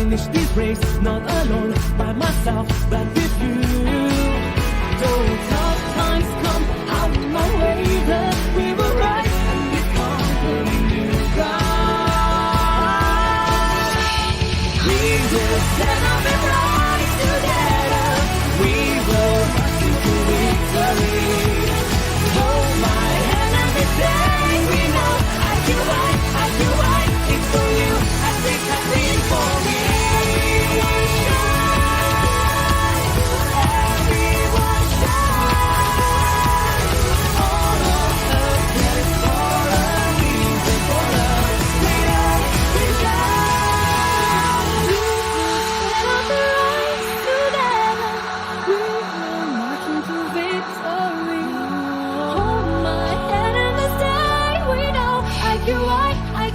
finish this race, not alone, by myself, but with you. Though tough times come out my way, we will rise and become who you got. We will stand up and rise together. We will march into victory. Hold my hand and this day we know I feel right, it's for you as it has been for me. Everyone shine, everyone shine. All of us is for a reason, for a greater vision. We will stand up and rise together. We will march into victory. Hold my hand and this day we know I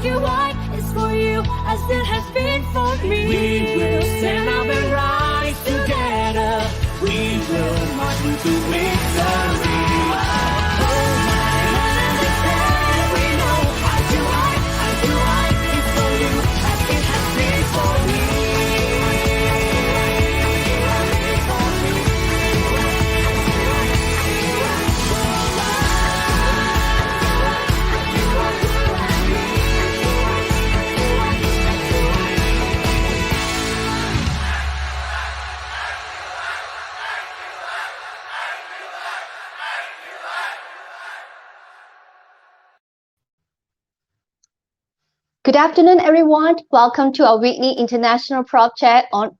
feel right, it's for you as it has been for me. We will stand up and rise together. We will march into victory. Hold my hand and this day we know I feel right, it's for you as it has been for me. Good afternoon, everyone. Welcome to our weekly international prop chat on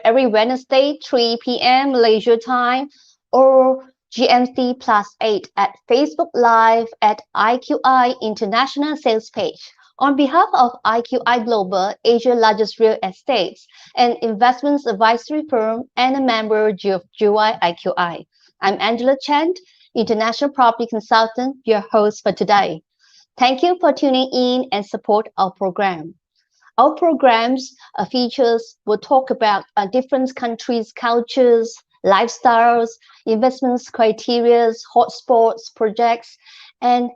every Wednesday, 3 p.m. Malaysia time or GMT +8 at Facebook Live at IQI International Sales Page. On behalf of IQI Global, Asia's largest real estate and investments advisory firm and a member of GY IQI. I'm Angela Chen, International Property Consultant, your host for today. Thank you for tuning in and support our program. Our programs features will talk about different countries' cultures, lifestyles, investments criteria, hotspots, projects, and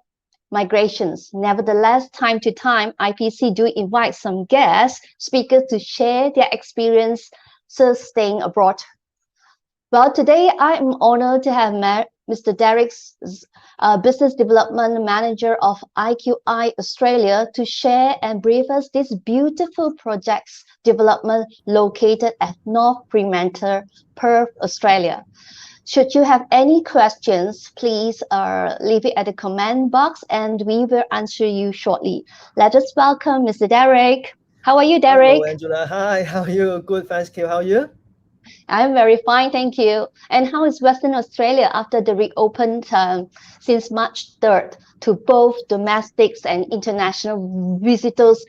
migrations. Nevertheless, time to time, IPC do invite some guest speakers to share their experiences staying abroad. Well, today I am honored to have Mr. Derek, Business Development Manager of IQI Australia, to share and brief us this beautiful project's development located at North Fremantle, Perth, Australia. Should you have any questions, please leave it at the comment box and we will answer you shortly. Let us welcome Mr. Derek. How are you, Derek? Hello, Angela. Hi, how are you? Good, thanks, Q. How are you? I'm very fine, thank you. And how is Western Australia after the reopened since March 3rd to both domestics and international visitors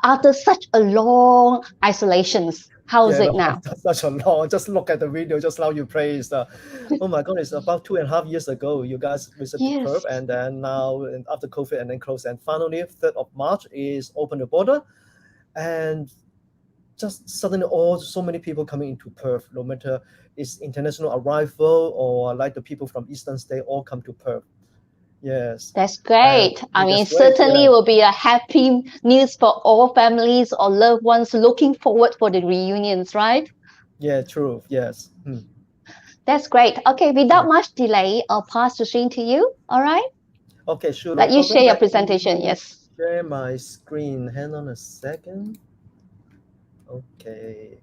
after such a long isolations? How is it now? Such a long, just look at the video just now you praised. Oh my God, it's about 2.5 years ago you guys visited Perth, and then now after COVID and then closed, and finally 3rd of March is open the border, and just suddenly so many people coming into Perth, no matter it's international arrival or like the people from Eastern State all come to Perth. Yes. That's great. I mean, certainly will be a happy news for all families or loved ones looking forward for the reunions, right? Yeah, true. Yes. That's great. Okay, without much delay, I'll pass the screen to you. All right? Okay, sure. Let you share your presentation. Yes. Share my screen. Hang on a second. Okay.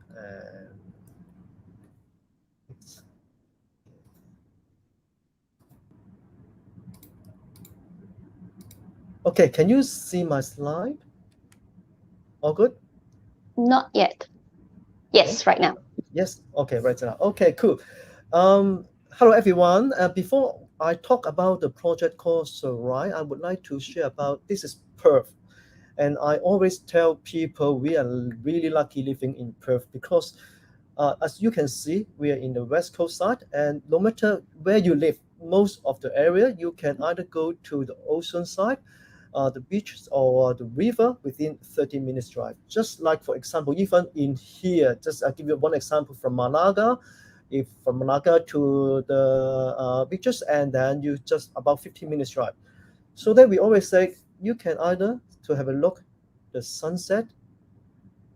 Okay, can you see my slide? All good? Not yet. Yes, right now. Yes. Okay, right now. Okay, cool. Hello, everyone. Before I talk about the project called Serai, I would like to share about this is Perth. And I always tell people we are really lucky living in Perth because as you can see, we are in the West Coast side, and no matter where you live, most of the area, you can either go to the ocean side, the beaches or the river within 30 minutes drive. Just like, for example, even in here, just I'll give you one example from Malaga. If from Malaga to the beaches, and then you just about 15 minutes drive. So then we always say you can either to have a look the sunset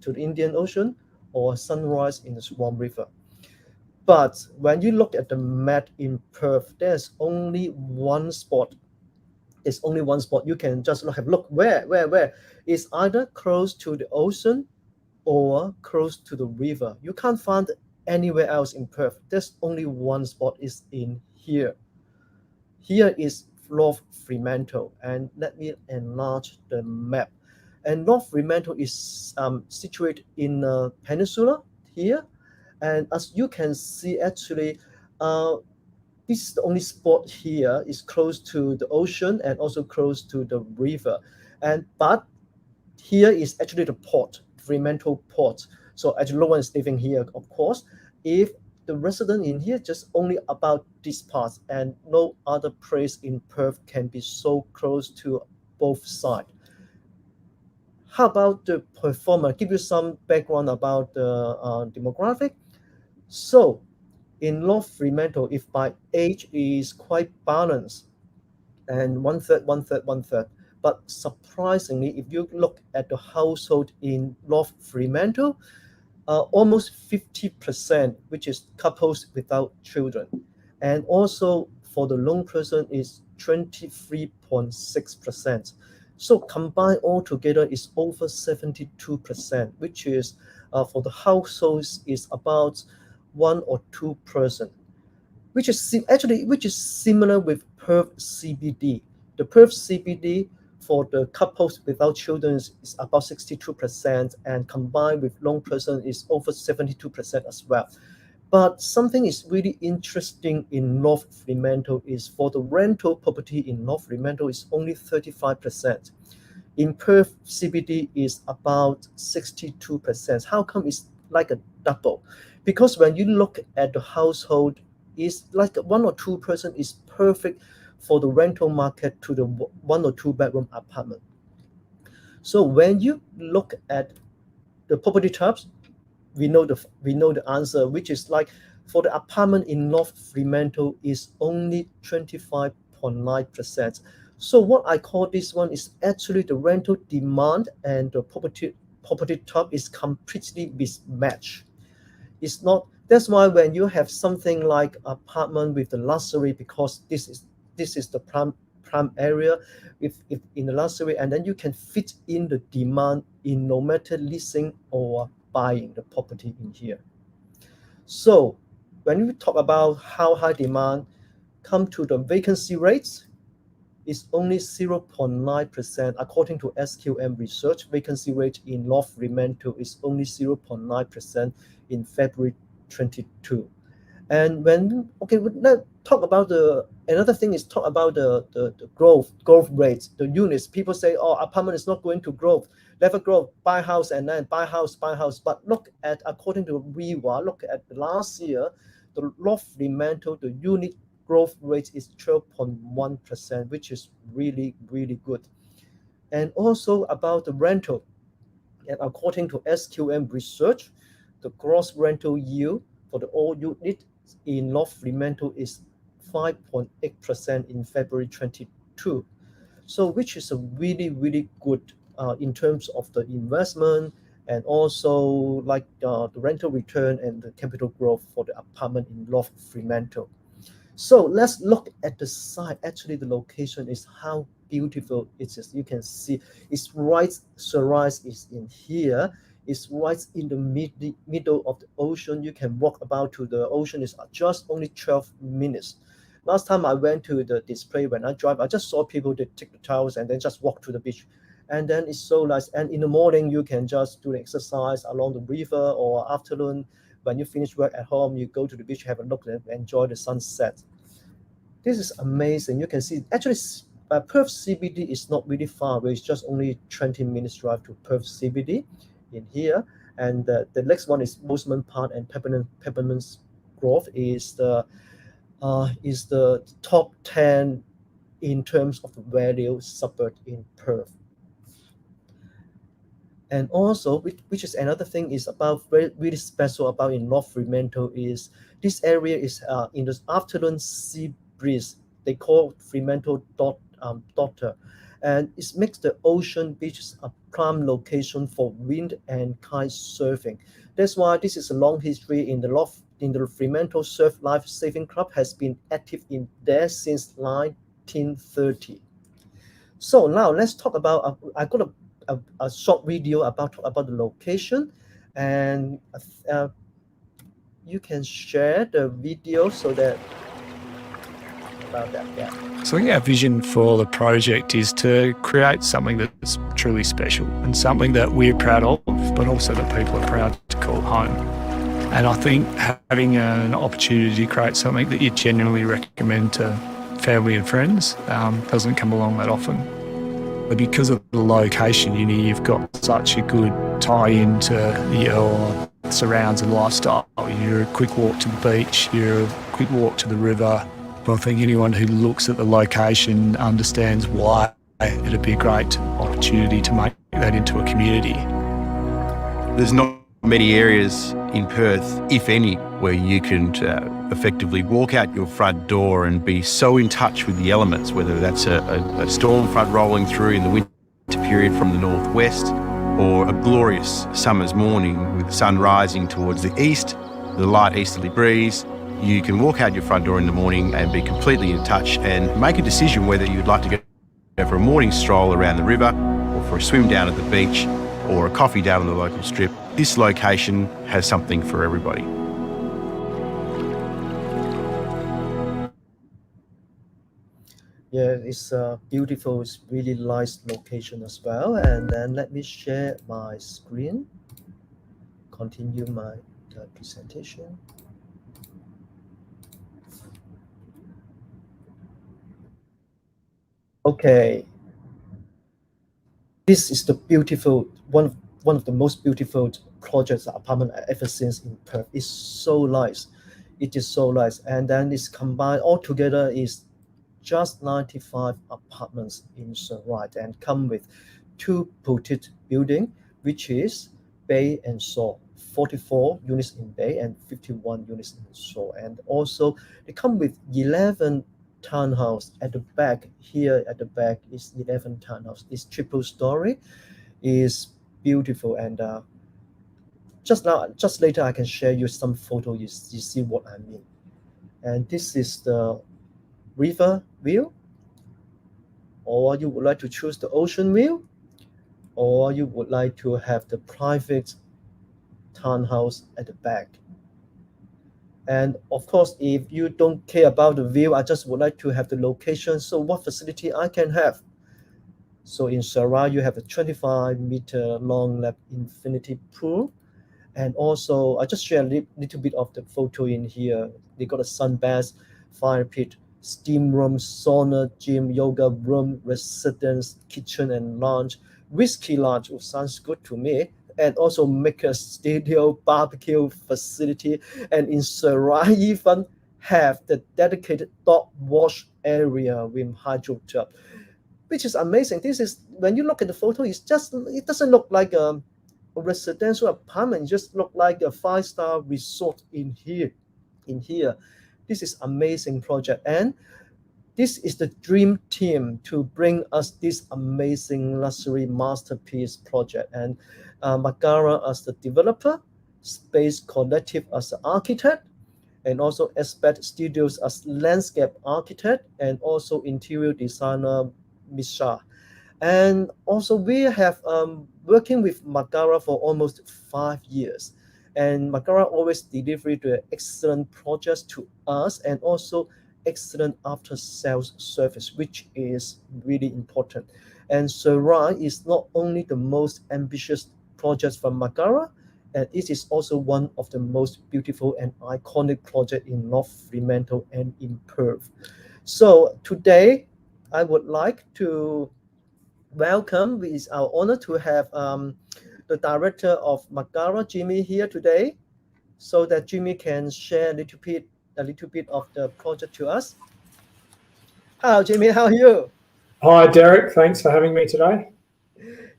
to the Indian Ocean, or sunrise in the Swan River. But when you look at the map in Perth, there's only one spot. There's only one spot. You can just have a look where. It's either close to the ocean or close to the river. You can't find anywhere else in Perth. There's only one spot is in here. Here is North Fremantle, and let me enlarge the map. And North Fremantle is situated in a peninsula here, and as you can see, actually, this is the only spot here is close to the ocean and also close to the river, but here is actually the port, Fremantle port. So actually no one is living here, of course. If the resident in here just only about this part, and no other place in Perth can be so close to both sides. How about the performer? Give you some background about the demographic. So in North Fremantle, if by age is quite balanced, and one third. But surprisingly, if you look at the household in North Fremantle, almost 50%, which is couples without children. And also for the lone person is 23.6%. So combined all together is over 72%, which is for the households is about 1 or 2 person, which is similar with Perth CBD. The Perth CBD for the couples without children is about 62%, and combined with lone person is over 72% as well. But something is really interesting in North Fremantle is for the rental property in North Fremantle is only 35%. In Perth CBD is about 62%. How come it's like a double? Because when you look at the household, it's like 1 or 2 person is perfect for the rental market to the 1 or 2 bedroom apartment. So when you look at the property types, we know the answer, which is like for the apartment in North Fremantle is only 25.9%. So what I call this one is actually the rental demand and the property type is completely mismatched. It's not. That's why when you have something like apartment with the luxury, because this is the prime area if in the luxury, and then you can fit in the demand in no matter leasing or buying the property in here. So when we talk about how high demand, come to the vacancy rates, is only 0.9%. According to SQM research, vacancy rate in North Fremantle is only 0.9% in February 22. And let's talk about another thing is talk about the growth rates, the units. People say, oh, apartment is not going to grow, never grow, buy house and then buy house. But look at, according to REWA, look at the last year, the North Fremantle, the unit growth rate is 12.1%, which is really, really good. And also about the rental, and according to SQM research, the gross rental yield for the all unit in North Fremantle is 5.8% in February 22. So which is a really, really good in terms of the investment and also like the rental return and the capital growth for the apartment in North Fremantle. So let's look at the site. Actually, the location is how beautiful it is. You can see it's right. Serai is in here. It's right in the middle of the ocean. You can walk about to the ocean. It's just only 12 minutes. Last time I went to the display, when I drive, I just saw people that take the towels and then just walk to the beach. And then it's so nice. And in the morning, you can just do the exercise along the river, or afternoon, when you finish work at home, you go to the beach, have a look and enjoy the sunset. This is amazing. You can see, actually, Perth CBD is not really far away. It's just only 20 minutes drive to Perth CBD in here. And the next one is Bozeman Park and Peppermint Grove is the top 10 in terms of the value suburb in Perth. And also, which is another thing is about really special about in North Fremantle is this area is in the afternoon sea breeze. They call Fremantle daughter, and it makes the ocean beaches prime location for wind and kite surfing. That's why this is a long history in the Fremantle Surf Life Saving Club has been active in there since 1930. So now let's talk about. I got a short video about the location, and you can share the video so that about that. Yeah. So I think our vision for the project is to create something that's truly special and something that we're proud of, but also that people are proud to call home. And I think having an opportunity to create something that you genuinely recommend to family and friends doesn't come along that often. But because of the location, you've got such a good tie-in to your surrounds and lifestyle. You're a quick walk to the beach, you're a quick walk to the river. But I think anyone who looks at the location understands why it'd be a great opportunity to make that into a community. There's not many areas in Perth, if any, where you can effectively walk out your front door and be so in touch with the elements, whether that's a storm front rolling through in the winter period from the northwest, or a glorious summer's morning with the sun rising towards the east, the light easterly breeze. You can walk out your front door in the morning and be completely in touch and make a decision whether you'd like to go for a morning stroll around the river or for a swim down at the beach or a coffee down on the local strip. This location has something for everybody. Yeah, it's a beautiful, it's really nice location as well. And then let me share my screen, continue my presentation. Okay, this is the beautiful one of the most beautiful projects apartment I ever seen in Perth. It's so nice. It is so nice, and then it's combined all together is just 95 apartments in Serai and come with 2 boutique building, which is Bay and Swan. 44 units in Bay and 51 units in Swan, and also they come with 11 townhouse at the back. Here at the back is 11 townhouse. It's triple story, is beautiful, and just later I can share you some photo. You see what I mean. And this is the river view, or you would like to choose the ocean view, or you would like to have the private townhouse at the back. And of course, if you don't care about the view, I just would like to have the location. So what facility I can have? So in Serai, you have a 25-meter long lap infinity pool. And also, I just share a little bit of the photo in here. They got a sun bath, fire pit, steam room, sauna, gym, yoga room, residence, kitchen and lounge, whiskey lounge, which sounds good to me. And also make a studio barbecue facility, and in Serai even have the dedicated dog wash area with hydro tub, which is amazing. This is, when you look at the photo, it doesn't look like a residential apartment. It just look like a 5-star resort in here. This is amazing project, and this is the dream team to bring us this amazing luxury masterpiece project. And Magara as the developer, Space Collective as the architect, and also Aspect Studios as landscape architect, and also interior designer Misha. And also we have working with Magara for almost 5 years. And Magara always deliver the excellent projects to us, and also excellent after sales service, which is really important. And Serai is not only the most ambitious project from Magara, and it is also one of the most beautiful and iconic project in North Fremantle and in Perth. So today, I would like to welcome, it is our honor to have the director of Magara, Jimmy, here today, so that Jimmy can share a little bit of the project to us. Hello, Jimmy, how are you? Hi, Derek. Thanks for having me today.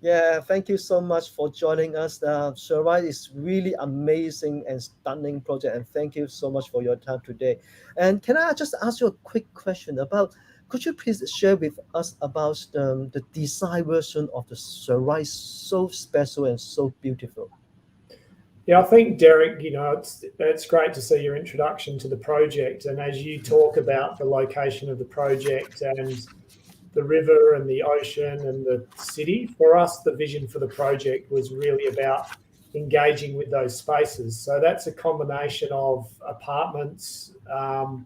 Yeah, thank you so much for joining us. Serai is really amazing and stunning project, and thank you so much for your time today. And can I just ask you a quick question about Could you please share with us about the design version of the Serai, so special and so beautiful? Yeah, I think, Derek, it's great to see your introduction to the project. And as you talk about the location of the project and the river and the ocean and the city, for us, the vision for the project was really about engaging with those spaces. So that's a combination of apartments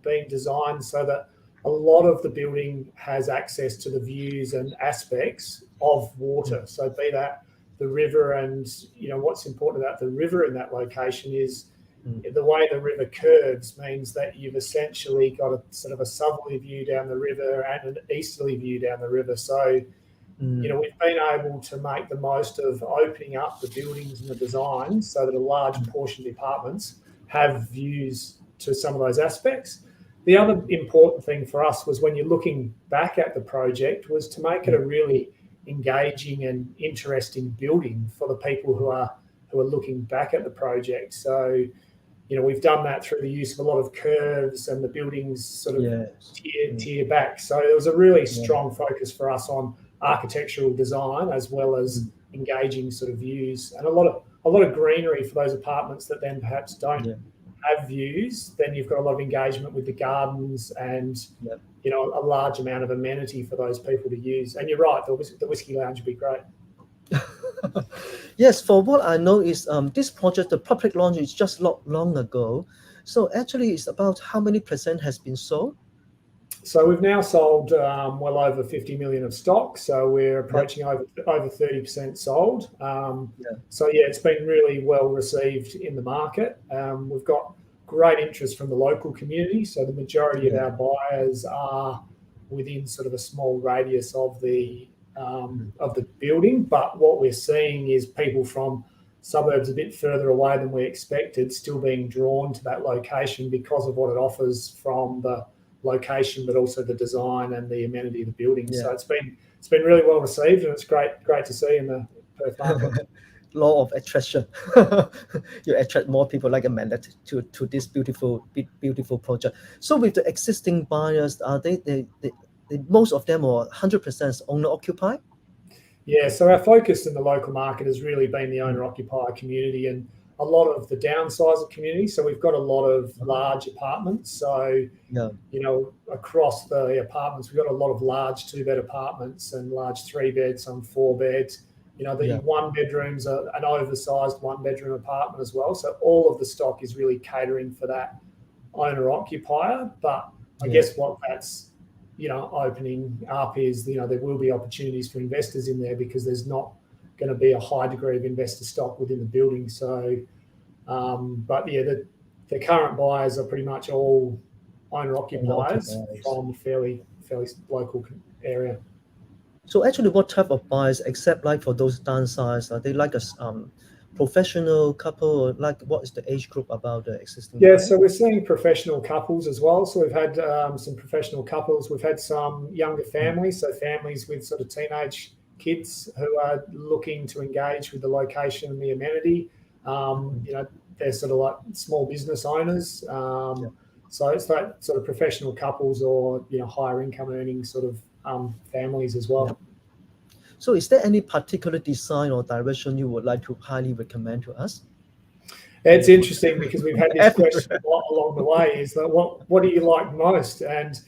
being designed so that a lot of the building has access to the views and aspects of water. So be that the river, and what's important about the river in that location is the way the river curves means that you've essentially got a sort of a southerly view down the river and an easterly view down the river. So we've been able to make the most of opening up the buildings and the design so that a large portion of the apartments have views to some of those aspects. The other important thing for us was, when you're looking back at the project, was to make it a really engaging and interesting building for the people who are looking back at the project. So we've done that through the use of a lot of curves, and the buildings sort of tier back. So there was a really strong focus for us on architectural design as well as engaging sort of views, and a lot of greenery for those apartments that then perhaps don't have views. Then you've got a lot of engagement with the gardens and a large amount of amenity for those people to use. And you're right, the Whiskey Lounge would be great. Yes, for what I know is this project, the public launch is just long ago. So actually, it's about how many percent has been sold? So we've now sold well over 50 million of stock. So we're approaching over 30% sold. So it's been really well received in the market. We've got great interest from the local community. So the majority of our buyers are within sort of a small radius of the building. But what we're seeing is people from suburbs a bit further away than we expected still being drawn to that location because of what it offers from the location, but also the design and the amenity of the building. So it's been really well received, and it's great to see in the Perth market. Law of attraction. You attract more people like a magnet to this beautiful project. So with the existing buyers, are they most of them are 100% owner occupied? Yeah, so our focus in the local market has really been the owner occupier community and a lot of the downsizer community. So we've got a lot of large apartments. So across the apartments, we've got a lot of large 2-bed apartments and large 3-beds, some 4-beds. The 1 bedrooms are an oversized 1-bedroom apartment as well. So all of the stock is really catering for that owner occupier. But I guess what that's opening up is there will be opportunities for investors in there, because there's not going to be a high degree of investor stock within the building. So, the current buyers are pretty much all owner occupiers from a fairly local area. So actually, what type of buyers, except like for those downsized, are they like a professional couple, or like what is the age group about the existing buyers? So we're seeing professional couples as well. So we've had some professional couples. We've had some younger families, so families with sort of teenage kids who are looking to engage with the location and the amenity. They're sort of like small business owners. So it's that sort of professional couples or higher income earning sort of families as well. So is there any particular design or direction you would like to highly recommend to us? It's interesting because we've had this question a lot along the way, is that what do you like most? And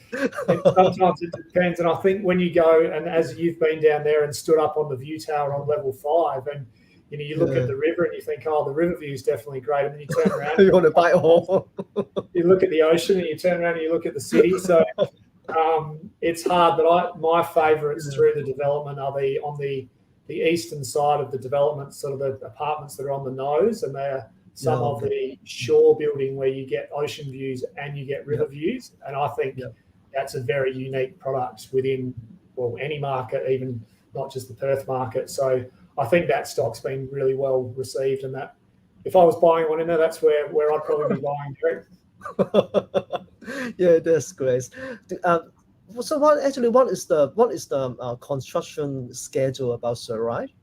sometimes it depends. And I think when you go, and as you've been down there and stood up on the view tower on level 5, and you look at the river and you think, oh, the river view is definitely great. And then you turn around. You want to buy it all. You look at the ocean and you turn around and you look at the city. So it's hard, but my favourites through the development are on the eastern side of the development, sort of the apartments that are on the nose, and they're some of the shore building where you get ocean views and you get river views. And I think that's a very unique product within, any market, even not just the Perth market. So I think that stock's been really well received, and that if I was buying one in there, that's where I'd probably be buying direct. Yeah, that's great. So what is the construction schedule about Serai?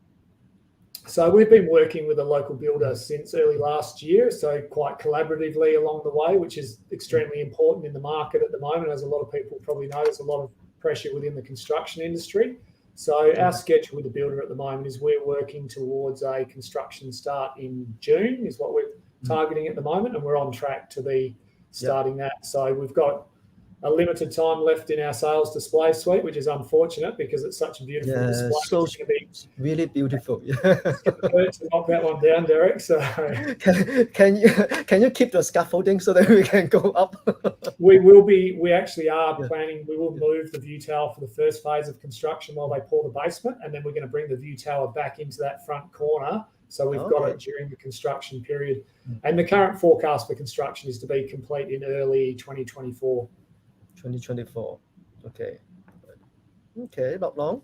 So we've been working with a local builder since early last year, so quite collaboratively along the way, which is extremely important in the market at the moment. As a lot of people probably know, there's a lot of pressure within the construction industry. So our schedule with the builder at the moment is we're working towards a construction start in June is what we're targeting at the moment, and we're on track to be starting that. So we've got a limited time left in our sales display suite, which is unfortunate because it's such a beautiful display. So it's going to be really beautiful. to knock that one down, Derek. So can you keep the scaffolding so that we can go up? we actually are planning. We will move the view tower for the first phase of construction while they pour the basement, and then we're going to bring the view tower back into that front corner. So we've got it during the construction period, and the current forecast for construction is to be complete in early 2024. 2024. Okay, not long.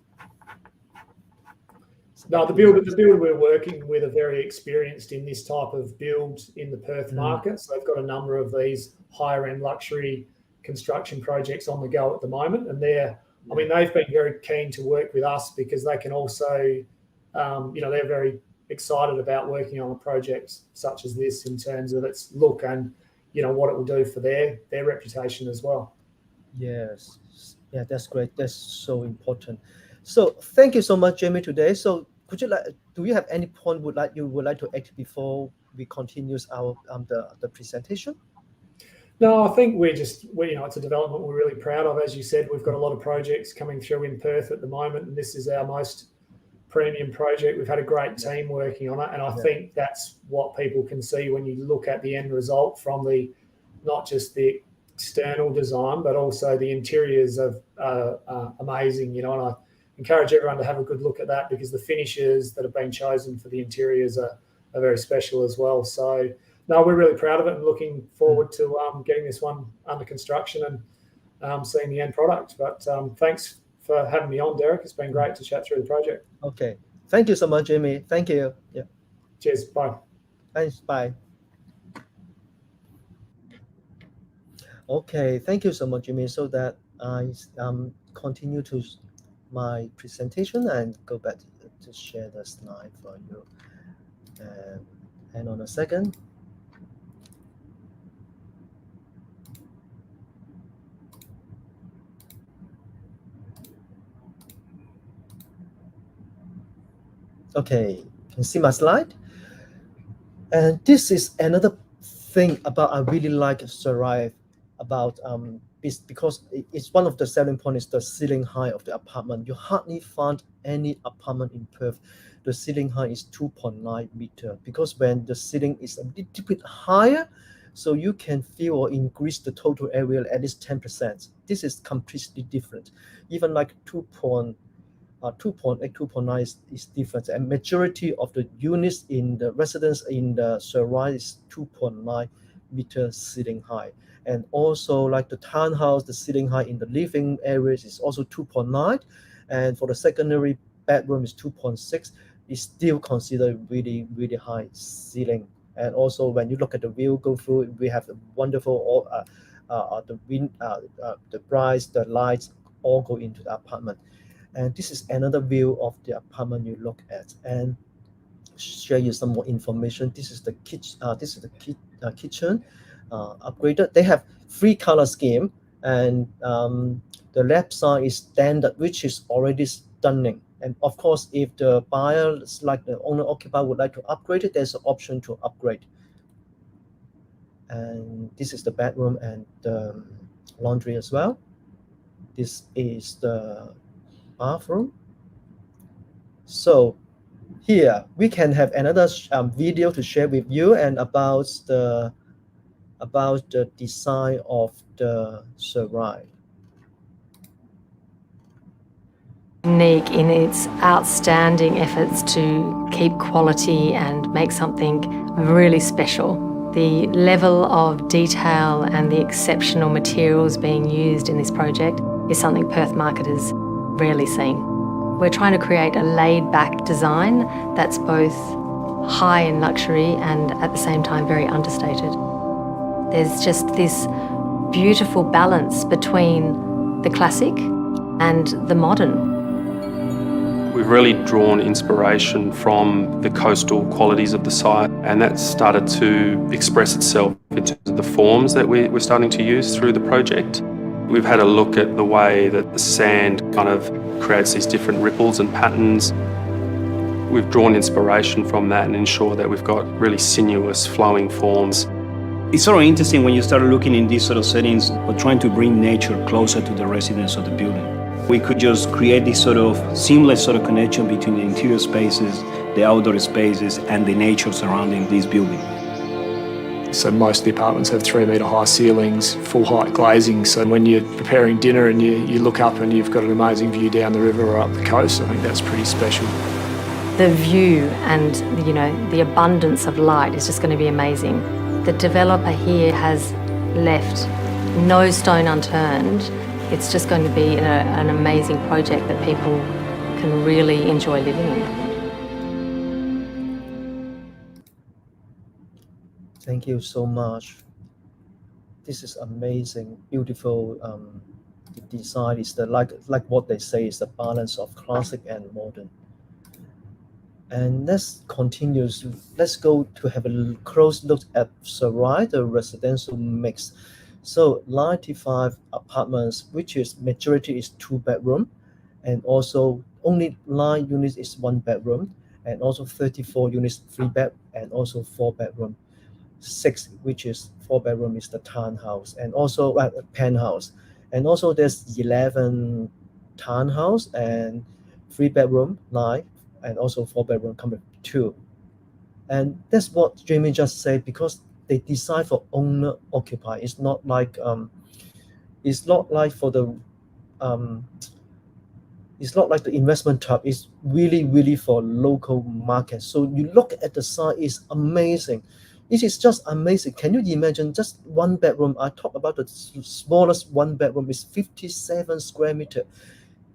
No, the builder we're working with are very experienced in this type of build in the Perth market. So they've got a number of these higher end luxury construction projects on the go at the moment, and they've been very keen to work with us because they can also, they're very excited about working on a project such as this in terms of its look and what it will do for their reputation as well. Yes, yeah, that's great. That's so important. So thank you so much, Jamie, today. So do you have any point you would like to add before we continue our the presentation? No, I think it's a development we're really proud of. As you said, we've got a lot of projects coming through in Perth at the moment, and this is our most premium project. We've had a great team working on it, and I think that's what people can see when you look at the end result from not just the external design, but also the interiors of amazing, and I encourage everyone to have a good look at that because the finishes that have been chosen for the interiors are very special as well. So no, we're really proud of it and looking forward to getting this one under construction and seeing the end product. But thanks for having me on, Derek. It's been great to chat through the project. Okay, thank you so much, Jamie. Thank you. Yeah. Cheers. Bye. Thanks. Bye. Okay, thank you so much, Jimmy. So that I continue to my presentation and go back to share the slide for you. Hang on a second. Okay, you can see my slide. And this is another thing I really like Serai about because it's one of the selling points is the ceiling height of the apartment. You hardly find any apartment in Perth. The ceiling height is 2.9 meter because when the ceiling is a little bit higher, so you can fill or increase the total area at least 10%. This is completely different. Even like 2.8, 2.9 is different. And majority of the units in the residence in the Serai is 2.9 meter ceiling height. And also like the townhouse, the ceiling height in the living areas is also 2.9. And for the secondary bedroom is 2.6. It's still considered really, really high ceiling. And also when you look at the view, go through, we have the wonderful, the brights, the lights all go into the apartment. And this is another view of the apartment you look at. And share you some more information. This is the kitchen. Kitchen upgraded. They have 3 color scheme, and the left side is standard, which is already stunning. And of course, if the buyer, like the owner occupier, would like to upgrade it, there's an option to upgrade. And this is the bedroom and the laundry as well. This is the bathroom. So here we can have another video to share with you and about the design of the Serai. Unique in its outstanding efforts to keep quality and make something really special. The level of detail and the exceptional materials being used in this project is something Perth marketers rarely seen. We're trying to create a laid-back design that's both high in luxury and at the same time very understated. There's just this beautiful balance between the classic and the modern. We've really drawn inspiration from the coastal qualities of the site, and that's started to express itself in terms of the forms that we're starting to use through the project. We've had a look at the way that the sand kind of creates these different ripples and patterns. We've drawn inspiration from that and ensure that we've got really sinuous flowing forms. It's sort of interesting when you start looking in these sort of settings, or trying to bring nature closer to the residents of the building. We could just create this sort of seamless sort of connection between the interior spaces, the outdoor spaces, and the nature surrounding this building. So most of the apartments have 3-metre high ceilings, full height glazing. So when you're preparing dinner and you look up and you've got an amazing view down the river or up the coast, I think that's pretty special. The view and, you know, the abundance of light is just going to be amazing. The developer here has left no stone unturned. It's just going to be an amazing project that people can really enjoy living in. Thank you so much. This is amazing, beautiful. The design is like what they say is the balance of classic and modern. And let's continue. Let's go to have a close look at Serai, the residential mix. So 95 apartments, which is majority is 2-bedroom, and also only 9 units is 1-bedroom, and also 34 units 3-bed, and also 4-bedroom. 6, which is 4-bedroom, is the townhouse, and also penthouse, and also there's 11 townhouse and 3-bedroom 9, and also 4-bedroom coming 2. And that's what Jamie just said, because they design for owner occupy. It's not like for the it's not like the investment type. It's really for local market. So you look at the site, it's amazing. It is just amazing. Can you imagine just 1-bedroom? I talk about the smallest 1-bedroom is 57 square meter.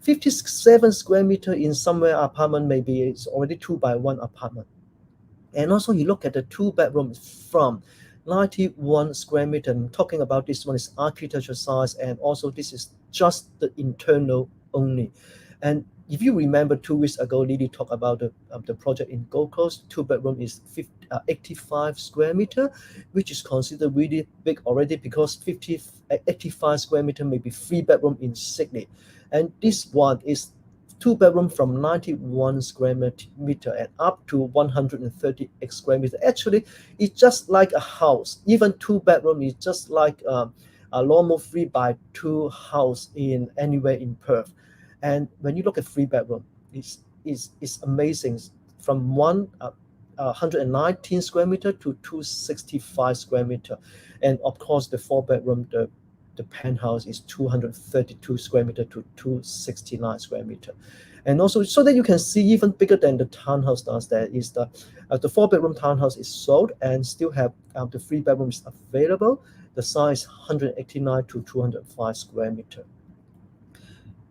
57 square meter in somewhere apartment, maybe it's already 2-by-1 apartment. And also you look at the 2-bedroom from 91 square meter. I'm talking about this one is architecture size, and also this is just the internal only. And if you remember 2 weeks ago, Lily talked about the project in Gold Coast. 2-bedroom is 85 square meter, which is considered really big already, because 85 square meter may be 3-bedroom in Sydney. And this one is 2-bedroom from 91 square meter and up to 138 square meter. Actually, it's just like a house. Even 2-bedroom is just like a normal 3-by-2 house in anywhere in Perth. And when you look at 3-bedroom, it's amazing. From 119 square meter to 265 square meter. And of course, the 4-bedroom, the penthouse is 232 square meter to 269 square meter. And also, so that you can see even bigger than the townhouse downstairs is the 4-bedroom townhouse is sold and still have the 3-bedrooms available. The size 189 to 205 square meter.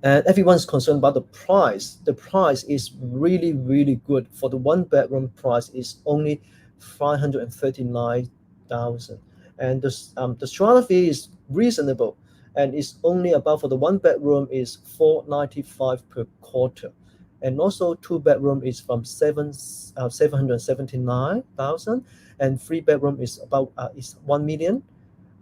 And everyone's concerned about the price. The price is really good. For the 1-bedroom price is only 539,000, and the strata fee is reasonable, and it's only about, for the 1-bedroom is 495 per quarter, and also 2-bedroom is from 779,000, and 3-bedroom is about is 1 million.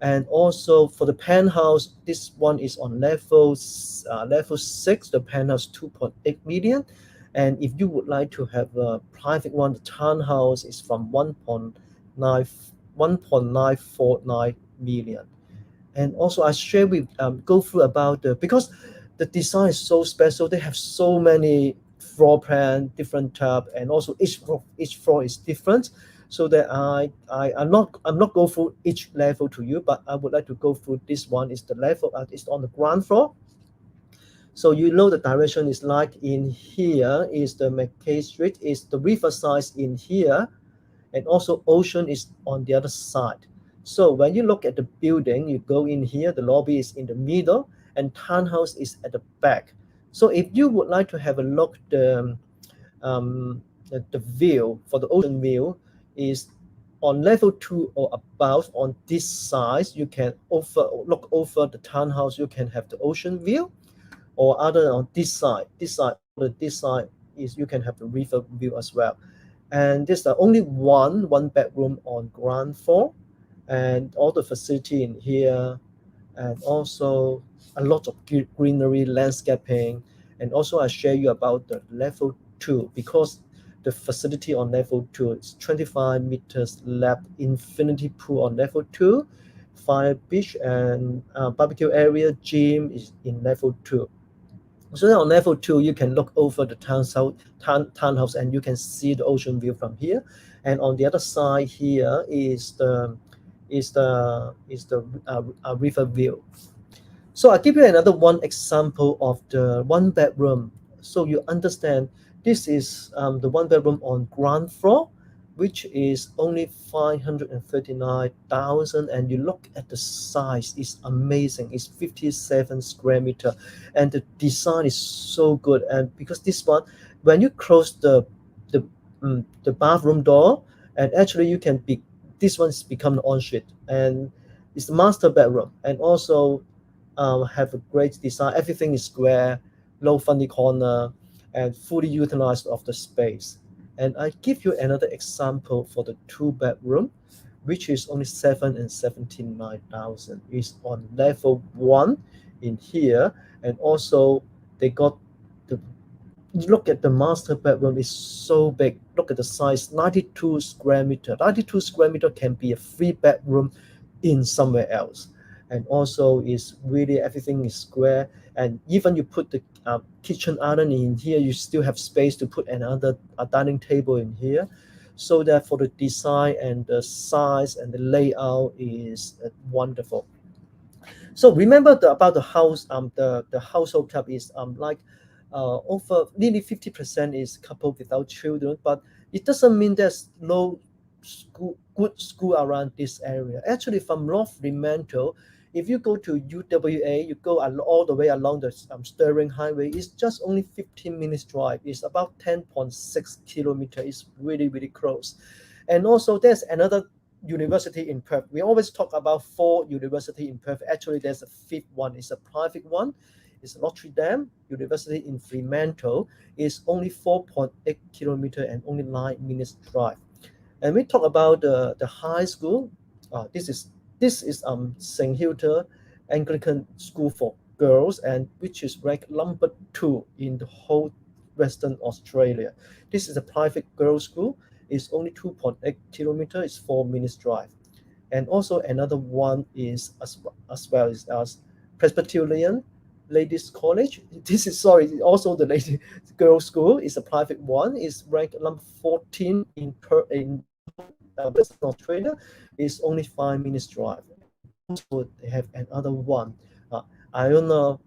And also for the penthouse, this one is on level 6, the penthouse 2.8 million. And if you would like to have a private one, the townhouse is from 1.949 million. And also I share with go through about because the design is so special. They have so many floor plan, different type, and also each floor is different. So that I'm not go through each level to you, but I would like to go through this one. Is the level is on the ground floor. So you know the direction is like in here is the McCabe Street, is the riverside in here, and also ocean is on the other side. So when you look at the building, you go in here, the lobby is in the middle, and townhouse is at the back. So if you would like to have a look the view for the ocean view, is on level 2 or above. On this side, you can look over the townhouse. You can have the ocean view, or other on this side. This side is you can have the river view as well. And this is only one bedroom on ground floor, and all the facility in here and also a lot of greenery, landscaping, and also I share you about the level 2 because the facility on level 2 is 25 meters lap infinity pool on level 2, fire beach and barbecue area, gym is in level 2. So on level 2, you can look over the townhouse and you can see the ocean view from here. And on the other side here is the river view. So I'll give you another one example of the one bedroom. So you understand this is the one bedroom on ground floor, which is only 539,000. And you look at the size, it's amazing. It's 57 square meter, and the design is so good. And because this one, when you close the bathroom door, and actually you can be this one's become an ensuite, and it's the master bedroom, and also have a great design. Everything is square, low funny corner, and fully utilized of the space. And I give you another example for the 2-bedroom, which is only 779,000. It's on level 1 in here, and also they got the. Look at the master bedroom, is so big. Look at the size, 92 square meter. 92 square meter can be a 3-bedroom in somewhere else. And also is really everything is square, and even you put the kitchen island in here, you still have space to put another dining table in here. So that for the design and the size and the layout is wonderful. So remember about the house, the household type is like over nearly 50% is couple without children, but it doesn't mean there's no good school around this area. Actually, from North Fremantle, if you go to UWA, you go all the way along the Stirling Highway, it's just only 15 minutes drive. It's about 10.6 kilometers. It's really, really close. And also there's another university in Perth. We always talk about 4 universities in Perth. Actually, there's a 5th one. It's a private one. It's Notre Dame University in Fremantle. It's only 4.8 kilometers and only 9 minutes drive. And we talk about the high school. This is St. Hilda Anglican School for Girls, and which is ranked number 2 in the whole Western Australia. This is a private girls' school. It's only 2.8 kilometers. It's 4 minutes drive. And also another one is as well as Presbyterian Ladies College. This is also the lady girls' school. It's a private one. It's ranked number 14 in Western Australia. Is only 5 minutes drive. Also, they have another one, Iona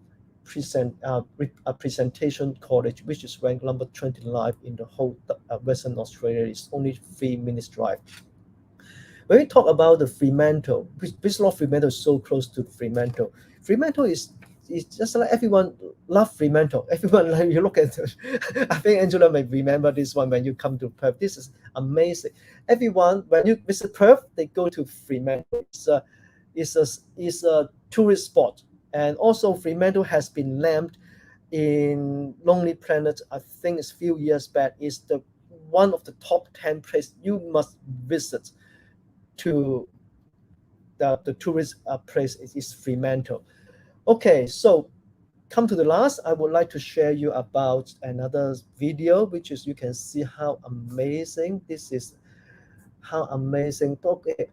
Presentation College, which is ranked number 29 in the whole Western Australia. Is only 3 minutes drive. When we talk about the Fremantle, Bristol Fremantle is so close to Fremantle. Fremantle is just like everyone love Fremantle. Everyone, like you look at, I think Angela may remember this one when you come to Perth. This is amazing. Everyone, when you visit Perth, they go to Fremantle. It's a tourist spot. And also Fremantle has been named in Lonely Planet, I think it's a few years back, is the one of the top 10 places you must visit to the tourist place is Fremantle. Okay, so come to the last, I would like to share you about another video, which is you can see how amazing this is, how amazing. Okay,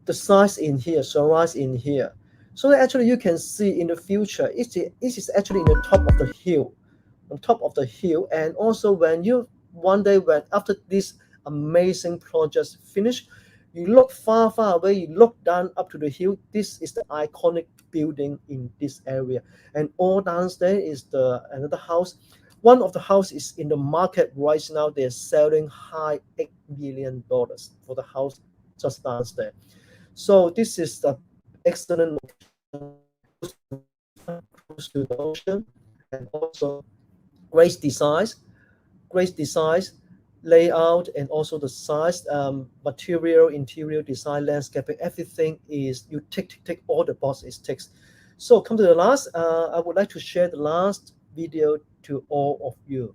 the size in here, Serai in here. So actually you can see in the future, it is actually in the top of the hill, on top of the hill. And also when you, one day when after this amazing project finished, you look far away, you look down up to the hill, this is the iconic building in this area. And all downstairs is another house. One of the house is in the market right now. They're selling high $8 million for the house just downstairs. So this is the excellent location, close to the ocean, and also great designs, layout, and also the size, material, interior design, landscaping, everything is, you tick all the boxes ticks. So come to the last, I would like to share the last video to all of you.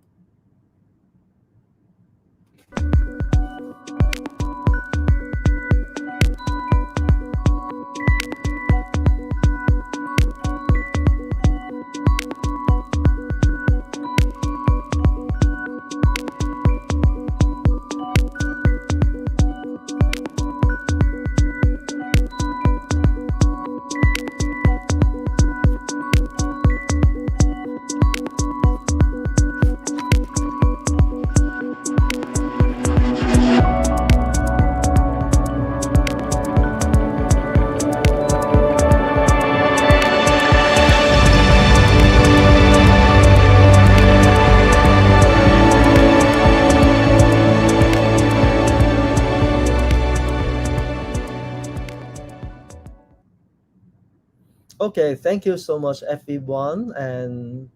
Okay, thank you so much, everyone, and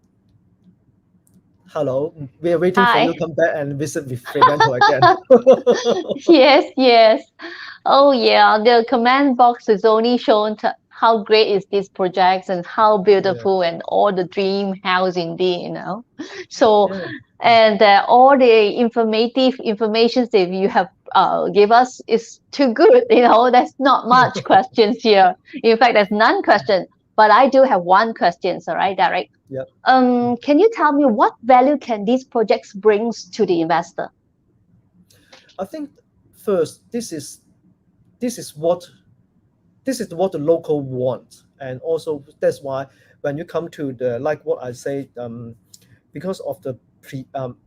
hello. We are waiting for you to Hi. come back and visit with Fremantle again. Yes, yes. Oh yeah, the comment box is only shown how great is this project and how Yeah, beautiful and all the dream house indeed, you know. So yeah, and all the informative information that you have give us is too good, you know. There's not much questions here. In fact, there's none question. But I do have one question, all right, Derek. yeah. Can you tell me what value can these projects brings to the investor? I think first, this is what the local want, and also that's why when you come to the like what I say, because of the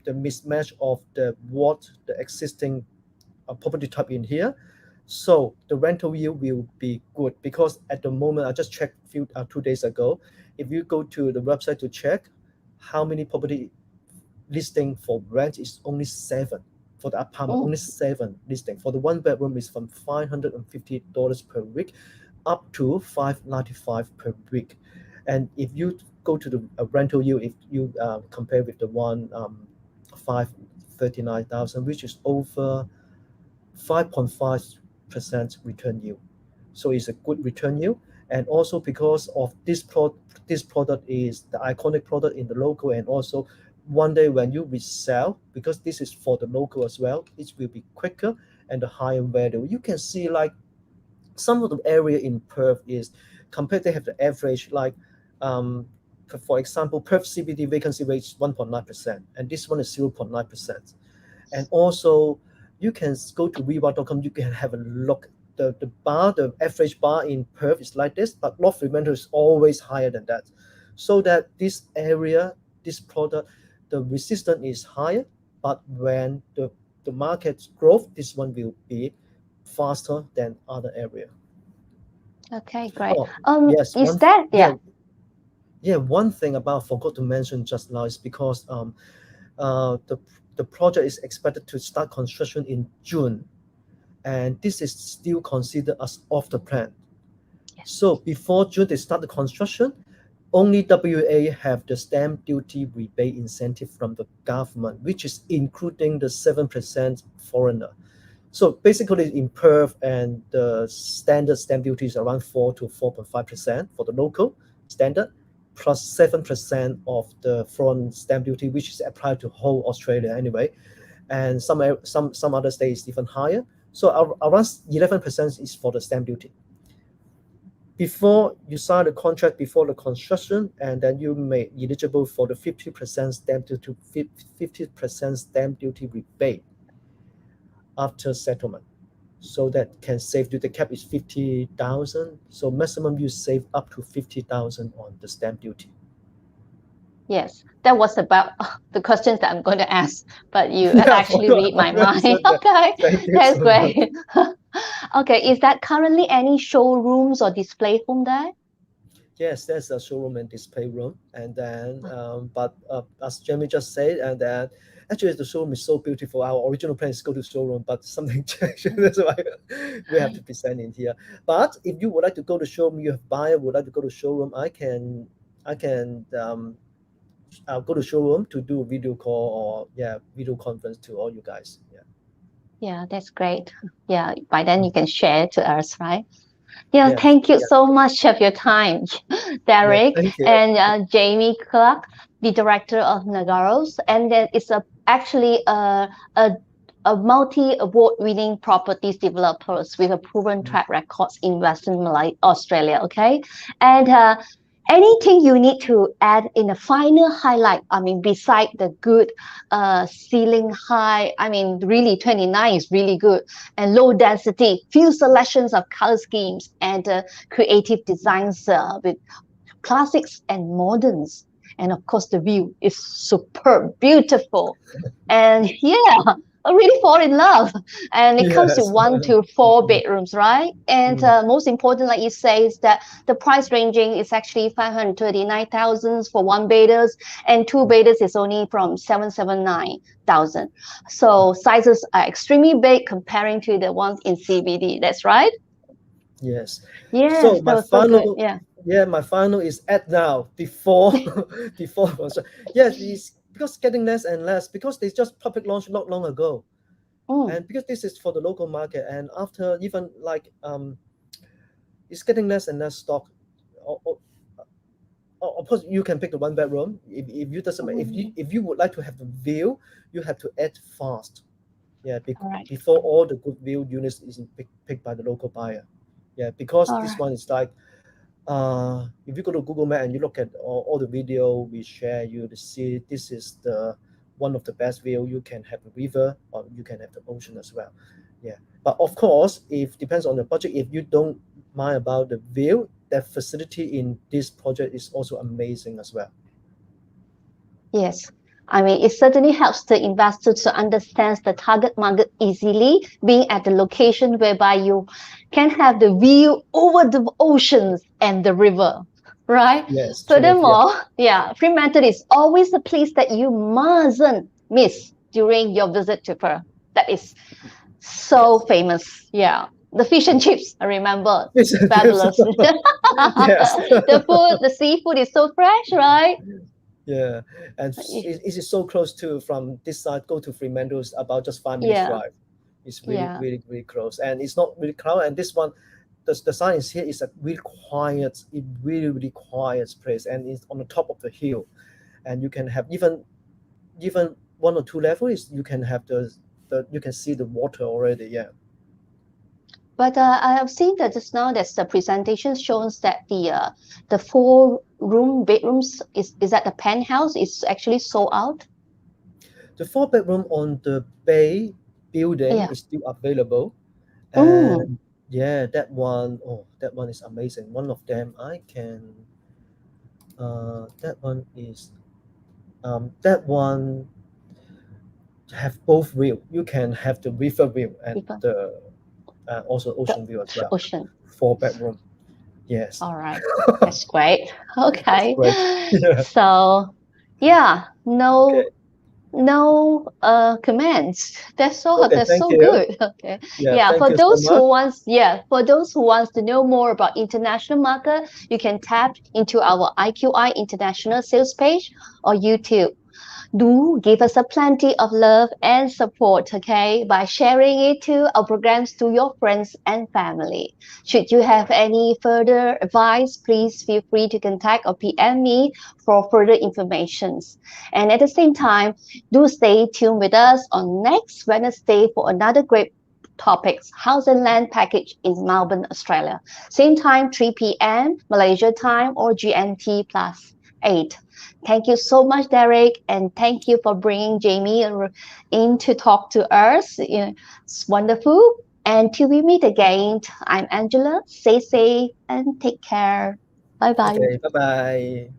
mismatch of the existing property type in here, so the rental yield will be good because at the moment I just checked 2 days ago. If you go to the website to check how many property listing for rent is only 7. For the apartment, only 7 listing. For the one bedroom is from $550 per week up to $595 per week. And if you go to the rental yield, if you compare with the one 539,000, which is over 5.5% return yield. So it's a good return yield. And also because of this product is the iconic product in the local, and also one day when you resell, because this is for the local as well, it will be quicker and the higher value. You can see like some of the area in Perth is compared, they have the average like for example, Perth CBD vacancy rate is 1.9%, and this one is 0.9%. And also you can go to viva.com, you can have a look. The average bar in Perth is like this, but North Fremantle is always higher than that. So that this area, this product, the resistance is higher, but when the market growth, this one will be faster than other area. Okay, great. Oh, yes, Is that one thing about forgot to mention just now is because the project is expected to start construction in June, and this is still considered as off the plan. Yes. So before June they start the construction, only WA have the stamp duty rebate incentive from the government, which is including the 7% foreigner. So basically in Perth, and the standard stamp duty is around 4 to 4.5% for the local standard, plus 7% of the foreign stamp duty, which is applied to whole Australia anyway. And some other states even higher. So around 11% is for the stamp duty. Before you sign the contract, before the construction, and then you may eligible for the 50% stamp duty rebate after settlement. So that can save you. The cap is 50,000. So maximum you save up to 50,000 on the stamp duty. Yes, that was about the questions that I'm going to ask, but you actually read my mind. Okay, that's great. Okay, is that currently any showrooms or display room there? Yes, there's a showroom and display room, and then but as Jamie just said, and then actually the showroom is so beautiful. Our original plan is to go to showroom, but something changed. That's why we have to present in here. But if you would like to go to showroom, you have buyer would like to go to showroom, I can I'll go to showroom to do a video call or video conference to all you guys. Yeah, that's great. Yeah, by then you can share to us, right? Yeah, thank you so much of your time, Derek, and Jamie Clark, the director of Nagaros. And then it's actually a multi-award-winning properties developers with a proven track records in Western Australia. Okay, and anything you need to add in a final highlight? I mean, beside the good ceiling height, I mean, really 29 is really good, and low density, few selections of color schemes, and creative designs with classics and moderns. And of course, the view is superb, beautiful. And yeah, I really fall in love. And it comes to 1 to 4 bedrooms, right? And most important, like you say, is that the price ranging is actually 539,000 for 1 bedrooms, and 2 bedrooms is only from 779,000. So sizes are extremely big comparing to the ones in CBD. That's right. Yes. Yes. So my final, Yeah, my final is at now before before construction. Yes, it's because getting less and less because they just public launch not long ago, and because this is for the local market, and after even like it's getting less and less stock. Of course, you can pick the one bedroom. If you doesn't if you would like to have the view, you have to add fast. Yeah, before all the good view units is picked by the local buyer. Yeah, because this one is like, if you go to Google Map and you look at all the video we share, you see this is the one of the best view. You can have the river or you can have the ocean as well. Yeah, but of course, if depends on the budget. If you don't mind about the view, that facility in this project is also amazing as well. Yes. I mean, it certainly helps the investor to understand the target market easily, being at the location whereby you can have the view over the oceans and the river, right? Yes. Furthermore, Fremantle is always a place that you mustn't miss during your visit to Perth. That is so famous. Yeah. The fish and chips, I remember. Fabulous. Yes. The seafood is so fresh, right? Yeah, and it is so close to from this side. Go to Fremantle is about just 5 minutes drive. It's really close, and it's not really crowded. And this one, the sign is here is a really quiet, really quiet place, and it's on the top of the hill, and you can have even 1 or 2 levels. You can have you can see the water already. Yeah. But I have seen that just now that the presentation shows that the 4-room bedrooms is at the penthouse is actually sold out. The 4-bedroom on the Bay building is still available, and that one is amazing. One of them I can. That one is. That one have both view. You can have the river view and the. Also ocean view as well. Ocean. 4-bedroom. Yes. All right. That's great. Okay. That's great. Yeah. So, no comments. That's all. Okay, That's so you. Good. Okay. For those who wants to know more about international market, you can tap into our IQI International Sales page or YouTube. Do give us a plenty of love and support, okay, by sharing it to our programs to your friends and family. Should you have any further advice, please feel free to contact or PM me for further information. And at the same time, do stay tuned with us on next Wednesday for another great topics, house and land package in Melbourne, Australia. Same time, 3 p.m. Malaysia time or GMT+8. Thank you so much, Derek, and thank you for bringing Jamie in to talk to us. It's wonderful. And till we meet again, I'm Angela. Stay safe and take care. Bye-bye. Okay, bye-bye.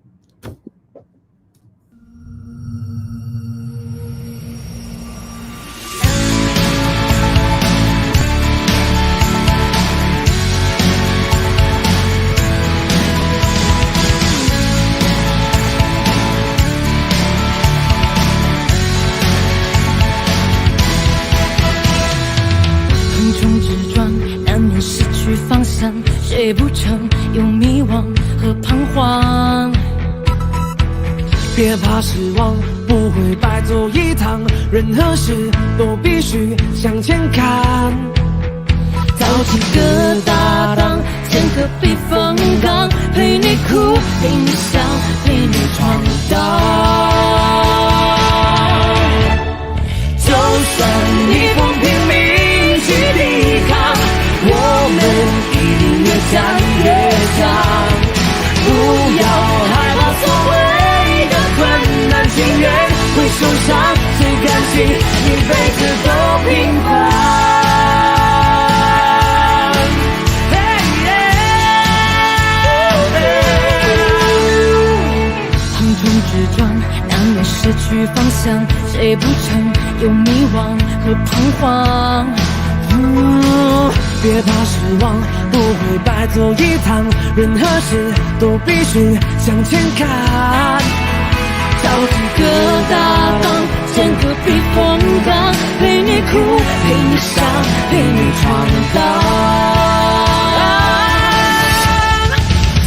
方向，谁不曾有迷惘和彷徨？别怕失望，不会白走一趟，任何事都必须向前看。找几个搭档，建个避风港，陪你哭，陪你笑，陪你闯荡。就算逆风拼命去抵抗，我们一定越战越强。不要害怕所谓的困难，情愿会受伤，谁甘心一辈子都平凡？横冲直撞，难免失去方向，谁不曾有迷惘和彷徨？别怕失望，不会白走一趟，任何事都必须向前看。找几个搭档，建个避风港，陪你哭，陪你笑，陪你闯荡。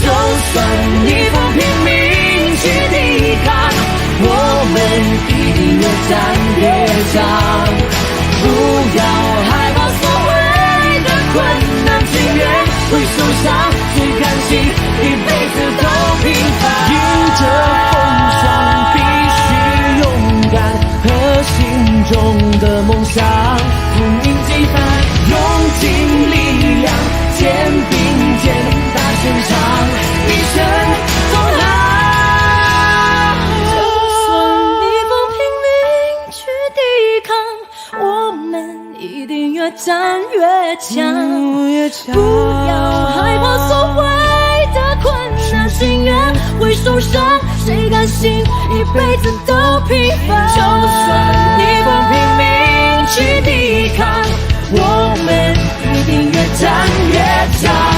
就算一定越战越强。不要害怕所谓的困难，情愿会受伤，谁甘心一辈子都平凡？迎着风霜，必须勇敢和心中的梦想风云激翻，用尽力量，肩并肩大声唱，一生同行。就算逆风拼命去抵抗，我们一定越战越强。不要害怕所谓的困难，情愿会受伤，谁甘心一辈子都平凡？就算逆风拼命去抵抗，我们一定越战越强。